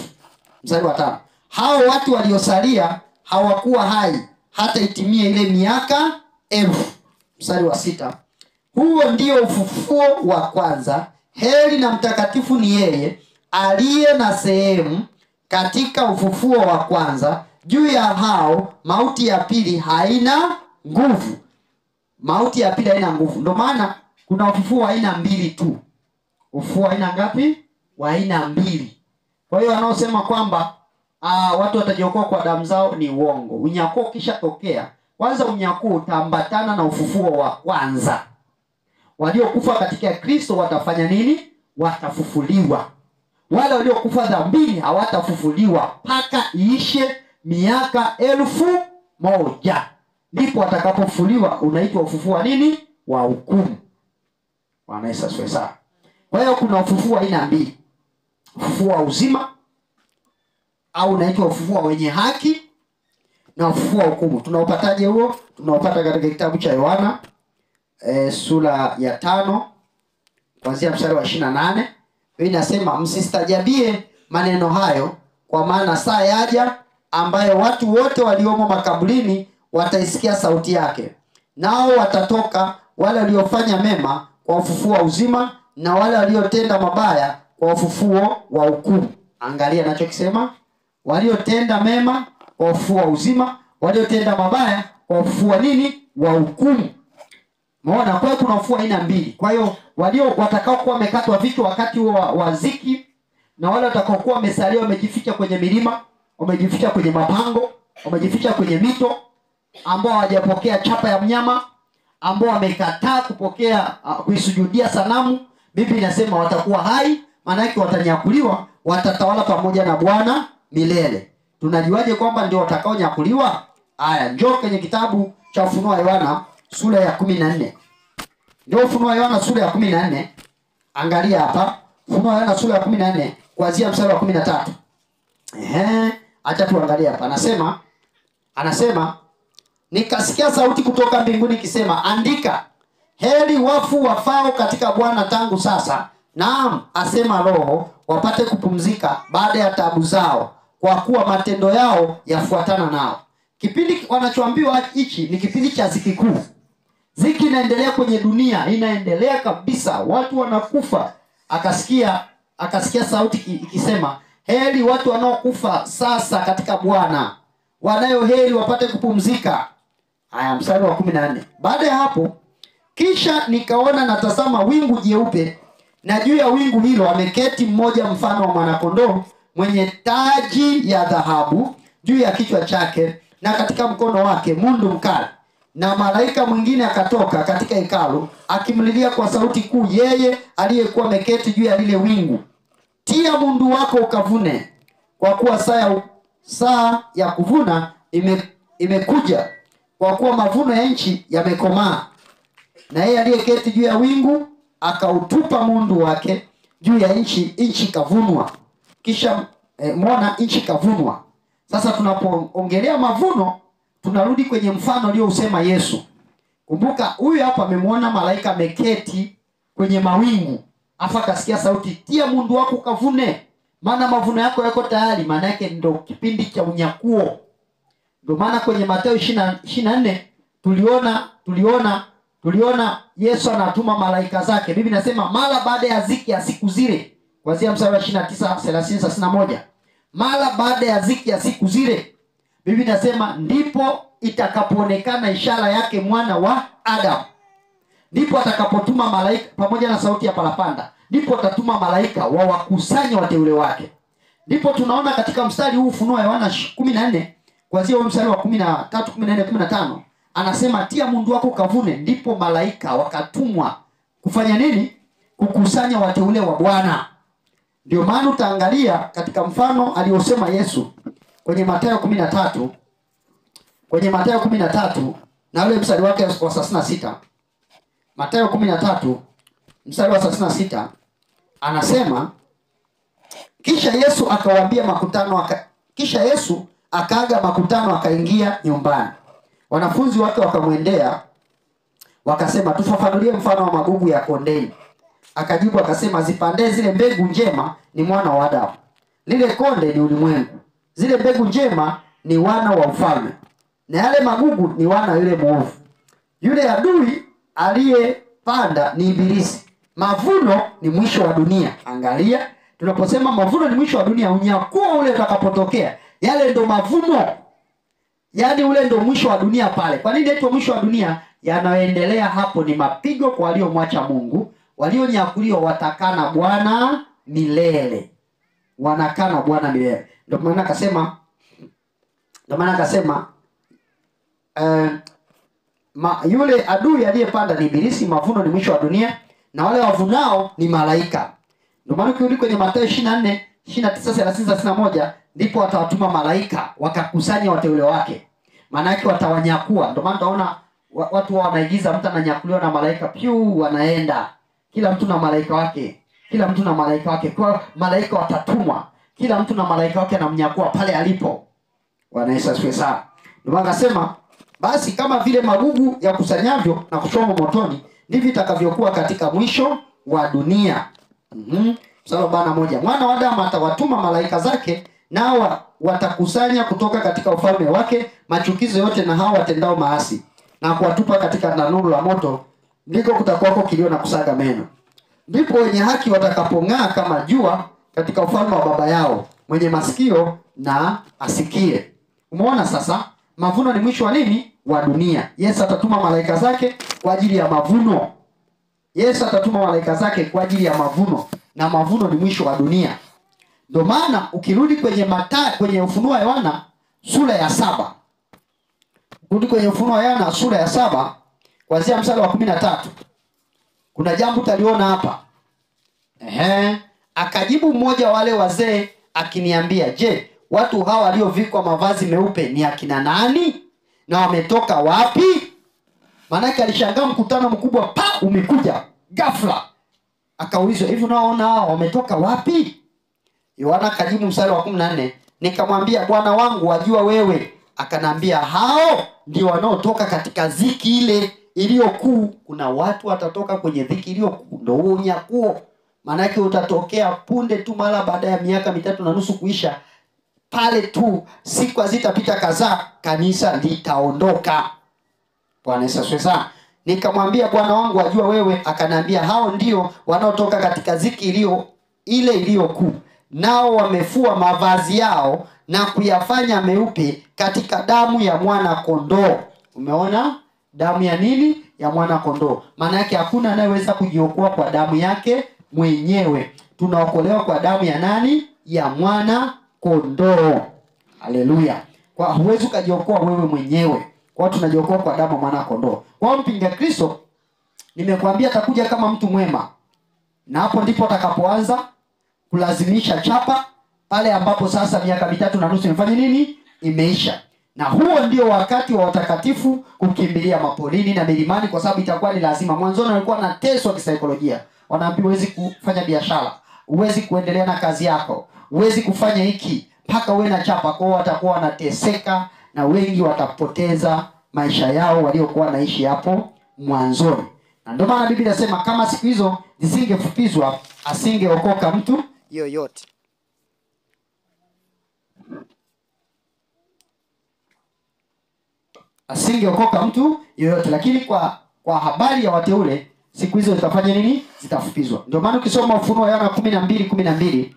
Mstari wa 5. Hao watu waliosalia hawakuwa hai hata itimie ile miaka 1000. Mstari wa 6. Huo ndio ufufuo wa kwanza. Heri na mtakatifu ni yeye aliye na sehemu katika ufufuo wa kwanza. Juu ya hao mauti ya pili haina nguvu. Mauti ya pili haina nguvu. Ndio maana kuna ufufuo wa aina mbili tu. Ufufuo wa aina ngapi? Wa aina mbili. Kwa hiyo wanaosema kwamba watu watajiokoa kwa damu zao ni uongo. Unyakuo ukishatokea, kwanza unyakuo utaambatana na ufufuo wa kwanza. Waliokufa katika Kristo watafanya nini? Watafufuliwa. Wale waliokufa dhambini hawatafufuliwa mpaka iishe miaka 1000. Ndipo watakapofufuliwa. Unaitwa ufufuo wa nini? Wa hukumu. Bwana Yesu asifiwe sana. Kwa hiyo kuna ufufuo wa aina mbili. Ufufuo wa uzima au unaitwa ufufuo wenye haki, na ufufuo wa hukumu. Tunaupataje huo? Tunaupata katika kitabu cha Yohana sura ya 5 kuanzia mstari wa 28. Hii inasema msistajabie maneno hayo, kwa maana saa yaja ambayo watu wote waliomo makaburini wataisikia sauti yake. Nao watatoka, wale waliofanya mema kwa ufufuo wa uzima, na wale waliotenda mabaya kwa ufufuo wa hukumu. Angalia anachokisema, waliotenda mema kwa ufufuo wa uzima, waliotenda mabaya kwa ufufuo nini? Wa hukumu. Umeona? Kwa hiyo kuna ufufuo aina mbili. Kwa hiyo watakao kuwa wamekatwa vichwa wakati wa ziki, na wale watakao kuwa wamesalia wamejificha kwenye milima, wamejificha kwenye mapango, wamejificha kwenye mito, ambao hawajapokea chapa ya mnyama, ambao wamekataa kupokea kuisujudia sanamu, Biblia inasema watakuwa hai, maana yake watanyakuliwa, watatawala pamoja na Bwana milele. Tunajuaje kwamba ndio watakaonyakuliwa? Haya, njoo kwenye kitabu cha Ufunuo wa Yohana sura ya 14. Ndio Ufunuo wa Yohana sura ya 14. Angalia hapa, Ufunuo wa Yohana sura ya 14 kuanzia mstari wa 13. Acha tuangalie hapa. Anasema nikasikia sauti kutoka mbinguni ikisema, andika, heri wafu wafao katika Bwana tangu sasa, naam, asema Roho, wapate kupumzika baada ya taabu zao, kwa kuwa matendo yao yafuatana nao. Kipindi wanachoambiwa hichi ni kipindi cha ziki kuu. Ziki inaendelea kwenye dunia, inaendelea kabisa, watu wanakufa. Akasikia sauti ikisema, heri watu wanaokufa sasa katika Bwana, wanayo heri wapate kupumzika. Haya, mstari wa 14. Baada ya hapo, kisha nikaona natazama wingu jeupe, na juu ya wingu hilo ameketi mmoja mfano wa mwanakondoo, mwenye taji ya dhahabu juu ya kichwa chake, na katika mkono wake mundu mkali. Na malaika mwingine akatoka katika hekalu akimlilia kwa sauti kuu yeye aliyekuwa ameketi juu ya lile wingu, tia mundu wako ukavune, kwa kuwa saa ya kuvuna imekuja, kwa kuwa mavuno ya nchi yamekomaa. Na yeye aliyeketi juu ya wingu akautupa mundu wake juu ya nchi kavunwa. Kisha muona nchi kavunwa. Sasa tunapoongelea mavuno, tunarudi kwenye mfano aliousema Yesu. Kumbuka huyu hapa amemuona malaika ameketi kwenye mawingu, afa kasikia sauti, tia mundu wako kavune, maana mavuno yako yako tayari. Maana yake ndio kipindi cha unyakuo. Ndio maana kwenye Mathayo 24 tuliona Yesu anatuma malaika zake. Biblia inasema mara baada ya ziki ya siku zile, kuanzia mstari wa 29, 30, 31. Mara baada ya ziki ya siku zile, Biblia inasema ndipo itakapoonekana ishara yake mwana wa Adamu. Ndipo atakapotuma malaika pamoja na sauti ya parapanda. Ndipo atatuma malaika wawakusanye wateule wake. Ndipo tunaona katika mstari huu Ufunuo Yohana 14 kuanzia huo mstari wa 13, 14, 15 anasema tia mundu wako kavune. Ndipo malaika wakatumwa kufanya nini? Kukusanya wateule wa Bwana. Ndio maana utaangalia katika mfano aliosema Yesu kwenye Mathayo 13, na ule mstari wake wa 36. Mathayo 13 mstari wa 36 anasema, kisha Yesu akawaambia makutano kisha Yesu akaaga makutano akaingia nyumbani. Wanafunzi wake wakamwendea wakasema, tufafanulie mfano wa magugu ya kondeni. Akajibu akasema, zipande zile mbegu njema ni mwana wa Adamu, lile konde ni ulimwengu. Zile mbegu njema ni wana wa ufalme, na yale magugu ni wana yule mwovu. Yule adui aliyepanda ni Ibilisi. Mavuno ni mwisho wa dunia. Angalia, tunaposema mavuno ni mwisho wa dunia, unyakuo ule utakapotokea, yale ndo mavuno. Yaani ule ndo mwisho wa dunia pale. Kwa nini inaitwa mwisho wa dunia? Yanayoendelea hapo ni mapigo kwa waliomwacha Mungu. Walionyakuliwa watakaa na Bwana milele. Wanakaa na Bwana milele. Ndio maana akasema yule adui aliyepanda ni Ibilisi, mavuno ni mwisho wa dunia, na wale wavunao ni malaika. Ndio maana ukirudi kwenye Mathayo 24, 29, 30, 31, ndipo atawatuma malaika wakakusanya wateule wake. Maana yake watawanyakua. Ndio maana tunaona watu wanaigiza mtu ananyakuliwa na malaika, piu wanaenda. Kila mtu na malaika wake. Kwa malaika watatumwa. Kila mtu na malaika wake anamnyakua pale alipo. Bwana Yesu asifiwe sana. Ndio maana akasema, basi kama vile magugu ya kusanyavyo na kuchomwa motoni, ndivyo itakavyokuwa katika mwisho wa dunia. Mstari wa 41, mwana wa Adamu atawatuma malaika zake, nao watakusanya kutoka katika ufalme wake machukizo yote na hao watendao maasi, na kuwatupa katika tanuru la moto, ndiko kutakuwako kilio na kusaga meno. Ndipo wenye haki watakapong'aa kama jua katika ufalme wa Baba yao. Mwenye masikio na asikie. Umeona sasa? Mavuno ni mwisho wa nini? Wa dunia. Yesu atatuma malaika zake kwa ajili ya mavuno. Na mavuno ni mwisho wa dunia. Ndio maana ukirudi kwenye Ufunuo wa Yohana sura ya 7. Kuanzia mstari wa 13. Kuna jambo utaliona hapa. Akajibu mmoja wale wazee akiniambia, je, watu hawa waliovikwa mavazi meupe ni akina nani? Na wametoka wapi? Maana alishangaa mkutano mkubwa umekuja ghafla. Akaulizwa, hivi unaona hao wametoka wapi? Yohana akajibu mstari wa 14, nikamwambia, Bwana wangu wajua wewe. Akanambia, hao ndio wanaotoka katika dhiki ile iliyokuu. Kuna watu watatoka kwenye dhiki iliyokuu, ndio huo unyakuo. Maana yake utatokea punde tu, mara baada ya miaka 3.5 kuisha. Pale tu siku hazitapita kadhaa, kanisa litaondoka. Bwana Yesu asifiwe sana. Nikamwambia, Bwana wangu wajua wewe. Akanambia, hao ndio wanaotoka katika dhiki ile iliyokuu, nao wamefua mavazi yao na kuyafanya meupe katika damu ya mwana kondoo. Umeona? Damu ya nini? Ya mwana kondoo. Maana yake hakuna anayeweza kujiokoa kwa damu yake mwenyewe. Tunaokolewa kwa damu ya nani? Ya mwana kondoo. Haleluya. Kwa huwezi kujiokoa wewe mwenyewe. Kwa tunajiokoa kwa damu mwana kondoo. Kwa mpinga Kristo nimekuambia atakuja kama mtu mwema. Na hapo ndipo atakapoanza kulazimisha chapa pale ambapo sasa miaka 3.5 imefanya nini? Imeisha. Na huo ndio wakati wa watakatifu kukimbilia mapolini na milimani, kwa sababu itakuwa ni lazima. Mwanzoni walikuwa na teso kisaikolojia. Wanaambiwa huwezi kufanya biashara, huwezi kuendelea na kazi yako, huwezi kufanya hiki mpaka uwe na chapa. Kwa watakuwa wanateseka na wengi watapoteza maisha yao waliokuwa naishi hapo mwanzoni. Na ndio maana Biblia inasema kama siku hizo zisingefupizwa asingeokoka mtu yoyote. Asingeokoka mtu yoyote. Lakini kwa habari ya wateule siku hizo zitafanya nini? Zitafupizwa. Ndio maana ukisoma Ufunuo wa Yohana 12:12,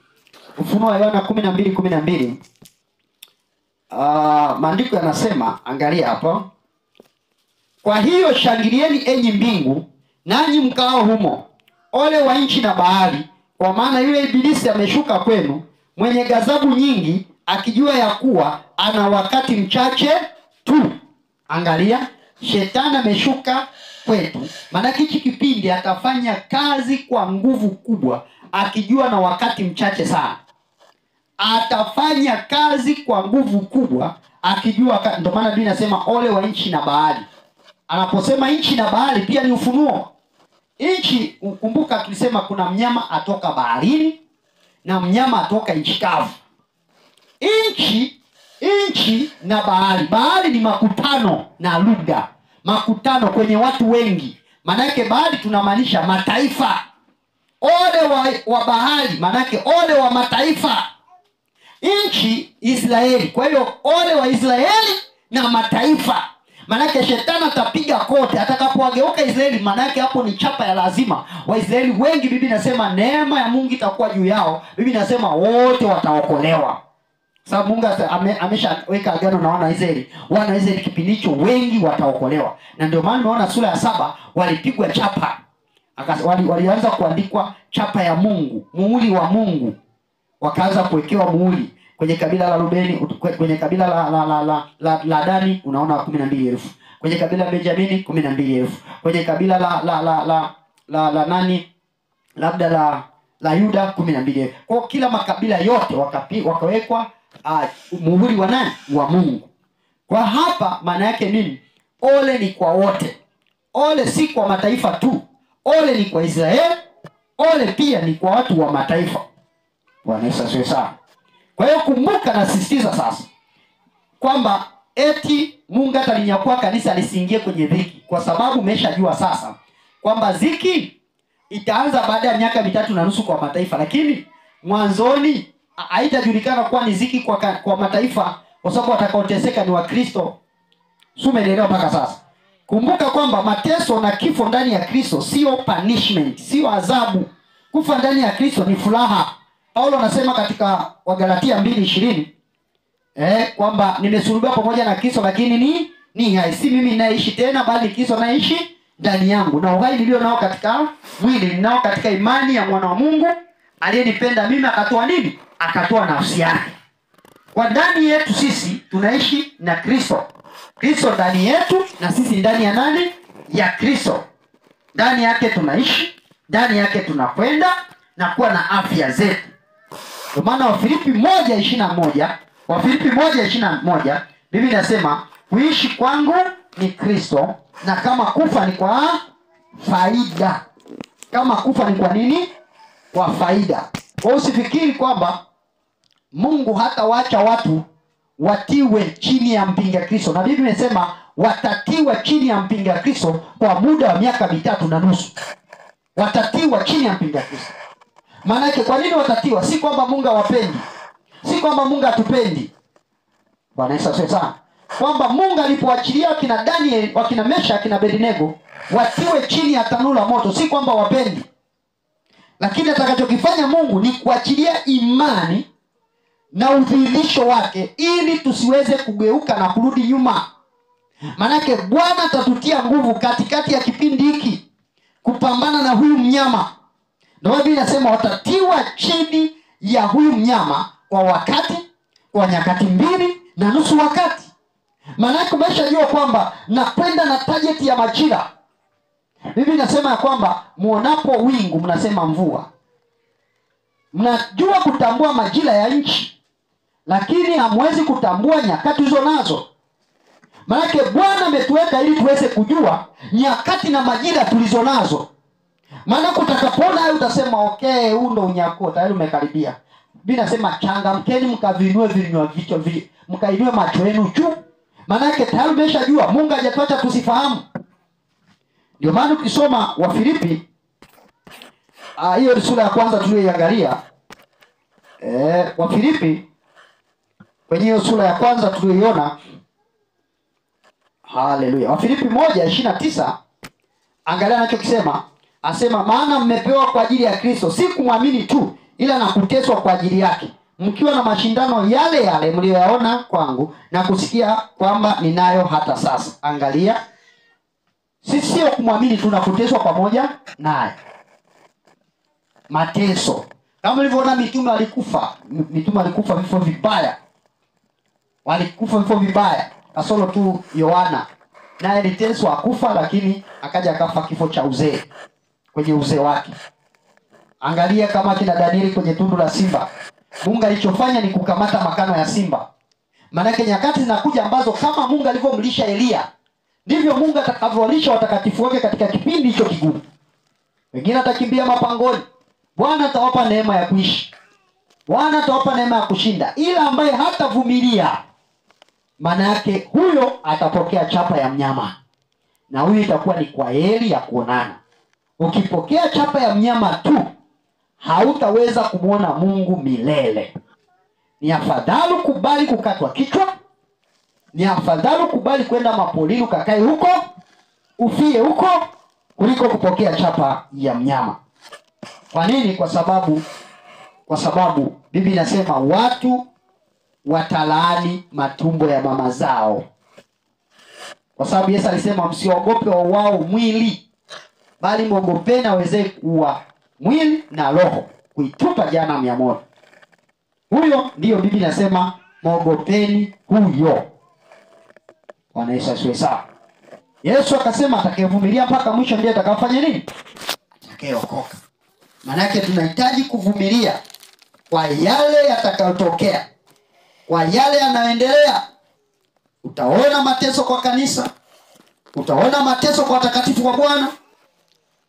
Ufunuo wa Yohana 12:12, maandiko yanasema, angalia hapo. Kwa hiyo shangilieni enyi mbingu, nanyi mkao humo, ole wa nchi na bahari, kwa maana yule ibilisi ameshuka kwenu, mwenye ghadhabu nyingi, akijua ya kuwa ana wakati mchache tu. Angalia, shetani ameshuka kwetu. Maana hichi kipindi atafanya kazi kwa nguvu kubwa, akijua na wakati mchache sana. Atafanya kazi kwa nguvu kubwa, akijua. Ndio maana Biblia inasema ole wa nchi na bahari. Anaposema nchi na bahari pia ni ufunuo. Nchi, ukumbuka tulisema kuna mnyama atoka baharini na mnyama atoka nchi kavu. Nchi na bahari. Bahari ni makutano na lugha. Makutano kwenye watu wengi. Maana yake bahari tunamaanisha mataifa. Ole wa bahari, maana yake ole wa mataifa. Nchi Israeli. Kwa hiyo ole wa Israeli na mataifa. Maana yake shetani atapiga kote atakapowageuka Israeli. Maana yake hapo ni chapa ya lazima. Waisraeli wengi Biblia inasema neema ya Mungu itakuwa juu yao. Biblia inasema wote wataokolewa. Sababu Mungu ameshaweka agano na wana Israeli. Wana Israeli kipindi hicho wengi wataokolewa. Na ndio maana unaona sura ya 7 walipigwa chapa. Walianza kuandikwa chapa ya Mungu, muhuri wa Mungu. Wakaanza kuwekewa muhuri. Kwenye kabila la Rubeni, kwenye kabila la Dani unaona 12,000. Kwenye kabila la Benjamini 12,000. Kwenye kabila la nani? Labda la Yuda 12,000. Kwa kila makabila yote wakawekwa muhuri wa nani? Wa Mungu. Kwa hapa maana yake nini? Ole ni kwa wote. Ole si kwa mataifa tu. Ole ni kwa Israeli. Ole pia ni kwa watu wa mataifa. Bwana Yesu asifiwe sana. Kwa hiyo kumbuka, nasisitiza sasa kwamba eti Mungu atalinyakua kanisa lisiingie kwenye dhiki, kwa sababu umeshajua sasa kwamba dhiki itaanza baada ya miaka 3.5 kwa mataifa, lakini mwanzoni haitajulikana kuwa ni dhiki kwa mataifa, kwa sababu watakaoteseka ni Wakristo. Umeelewa mpaka sasa? Kumbuka kwamba mateso na kifo ndani ya Kristo sio punishment, sio adhabu. Kufa ndani ya Kristo ni furaha. Paulo anasema katika Wagalatia 2:20 kwamba nimesulubiwa pamoja na Kristo, lakini ni hai si mimi ninaishi tena, bali Kristo anaishi ndani yangu. Na uhai nilio nao katika mwili ninao katika imani ya mwana wa Mungu aliyenipenda mimi, akatoa nini? Akatoa nafsi yake. Kwa ndani yetu sisi tunaishi na Kristo. Kristo ndani yetu na sisi ndani ya nani? Ya Kristo. Ndani yake tunaishi, ndani yake tunakwenda na kuwa na afya zetu. Kwa maana Wafilipi 1:21 Biblia inasema kuishi kwangu ni Kristo, na kama kufa ni kwa faida. Kama kufa ni kwa nini? Kwa faida. Kwa usifikiri kwamba Mungu hata waacha watu watiwe chini ya mpinga Kristo. Na Biblia inasema watatiwa chini ya mpinga Kristo kwa muda wa miaka 3.5. Watatiwa chini ya mpinga Kristo. Maana yake kwa nini watatiwa? Si kwamba Mungu hawapendi. Si kwamba Mungu hatupendi. Bwana Yesu asifiwe sana. Kwamba Mungu alipoachilia kina Daniel, wakina Mesha, kina Abednego watiwe chini ya tanuru la moto, si kwamba wapendi. Lakini atakachokifanya Mungu ni kuachilia imani na udhihirisho wake ili tusiweze kugeuka na kurudi nyuma. Maana yake Bwana atatutia nguvu katikati ya kipindi hiki kupambana na huyu mnyama. Ndio Biblia inasema watatiwa chini ya huyu mnyama kwa nyakati 2.5 wakati. Maana umeshajua kwamba nakwenda na target ya majira. Biblia inasema ya kwamba muonapo wingu mnasema mvua. Mnajua kutambua majira ya nchi, lakini hamwezi kutambua nyakati hizo nazo. Maana Bwana ametuweka ili tuweze kujua nyakati na majira tulizo nazo. Maana utakapoona hayo utasema okay, huu ndo unyako tayari umekaribia. Biblia inasema changamkeni mkavinue vinywa vichwa mkainue macho yenu juu. Maana tayari umeshajua Mungu hajatuacha tusifahamu. Ndio maana ukisoma Wafilipi hiyo sura ya kwanza tuliyoiangalia, Wafilipi kwenye hiyo sura ya kwanza tuliyoiona, haleluya, Wafilipi 1:29, angalia anachokisema. Asema maana mmepewa kwa ajili ya Kristo si kumwamini tu, ila na kuteswa kwa ajili yake, mkiwa na mashindano yale yale mlioyaona kwangu na kusikia kwamba ninayo hata sasa. Angalia, sisi sio kumwamini tu na kuteswa pamoja naye. Mateso. Kama ulivyoona mitume walikufa. Mitume walikufa vifo vibaya. Walikufa vifo vibaya. Kasoro tu Yohana. Naye aliteswa akufa, lakini akaja akafa kifo cha uzee. Kwenye uzee wake. Angalia kama kina Danieli kwenye tundu la simba. Mungu alichofanya ni kukamata makano ya simba. Maana nyakati zinakuja ambazo kama Mungu alivyomlisha Elia, ndivyo Mungu atakavyolisha watakatifu wake katika kipindi hicho kigumu. Wengine atakimbia mapangoni. Bwana atawapa neema ya kuishi. Bwana atawapa neema ya kushinda. Ila ambaye hatavumilia, maana yake huyo atapokea chapa ya mnyama. Na huyo itakuwa ni kwa heri ya kuonana. Ukipokea chapa ya mnyama tu, hautaweza kumuona Mungu milele. Ni afadhali kubali kukatwa kichwa. Ni afadhali kubali kwenda mapolini ukakae huko, ufie huko, kuliko kupokea chapa ya mnyama. Kwa nini? Kwa sababu Biblia inasema watu watalaani matumbo ya mama zao. Kwa sababu Yesu alisema msiogope wao mwili, bali muogopeni aweze kuua mwili na roho, kuitupa jehanamu ya moto. Huyo ndiyo Biblia inasema muogopeni huyo. Bwana Yesu asifiwe sana. Yesu akasema atakayevumilia mpaka mwisho ndiye atakayefanya nini? Atakayeokoka. Maana yake tunahitaji kuvumilia kwa yale yatakayotokea, kwa yale yanayoendelea. Utaona mateso kwa kanisa, utaona mateso kwa watakatifu wa Bwana,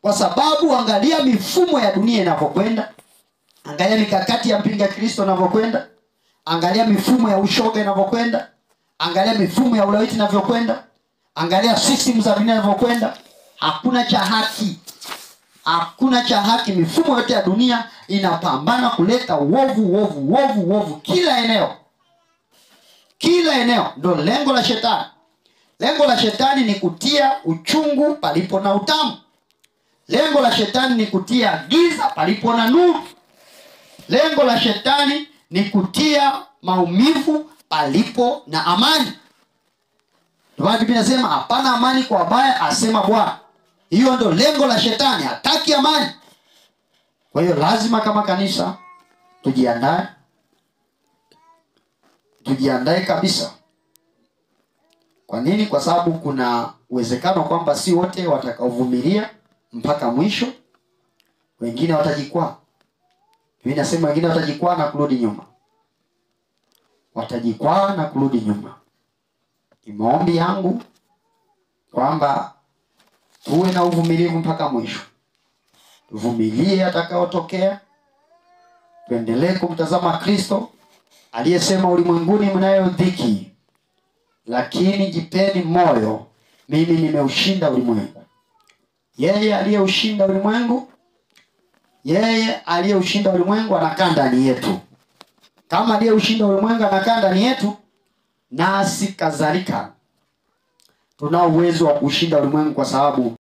kwa sababu angalia mifumo ya dunia inavyokwenda, angalia mikakati ya mpinga Kristo inavyokwenda, angalia mifumo ya ushoga inavyokwenda, angalia mifumo ya ulawiti inavyokwenda, angalia system za dunia inavyokwenda. Hakuna cha haki. Hakuna cha haki. Mifumo yote ya dunia inapambana kuleta uovu kila eneo. Kila eneo. Ndio lengo la shetani. Lengo la shetani ni kutia uchungu palipo na utamu. Lengo la shetani ni kutia giza palipo na nuru. Lengo la shetani ni kutia maumivu palipo na amani. Ndio Biblia inasema hapana amani kwa wabaya, asema Bwana. Hiyo ndio lengo la shetani, hataki amani. Kwa hiyo lazima kama kanisa tujiandae. Tujiandae kabisa. Kwa nini? Kwa sababu kuna uwezekano kwamba si wote watakaovumilia mpaka mwisho. Wengine watajikwaa. Mimi nasema wengine watajikwaa na kurudi nyuma. Watajikwaa na kurudi nyuma. Ni maombi yangu kwamba tuwe na uvumilivu mpaka mwisho. Tuvumilie atakayotokea. Tuendelee kumtazama Kristo aliyesema ulimwenguni mnayo dhiki, lakini jipeni moyo, mimi nimeushinda ulimwengu. Yeye aliyeushinda ulimwengu anakaa ndani yetu. Kama aliyeushinda ulimwengu anakaa ndani yetu, nasi kadhalika tunao uwezo wa kushinda ulimwengu, kwa sababu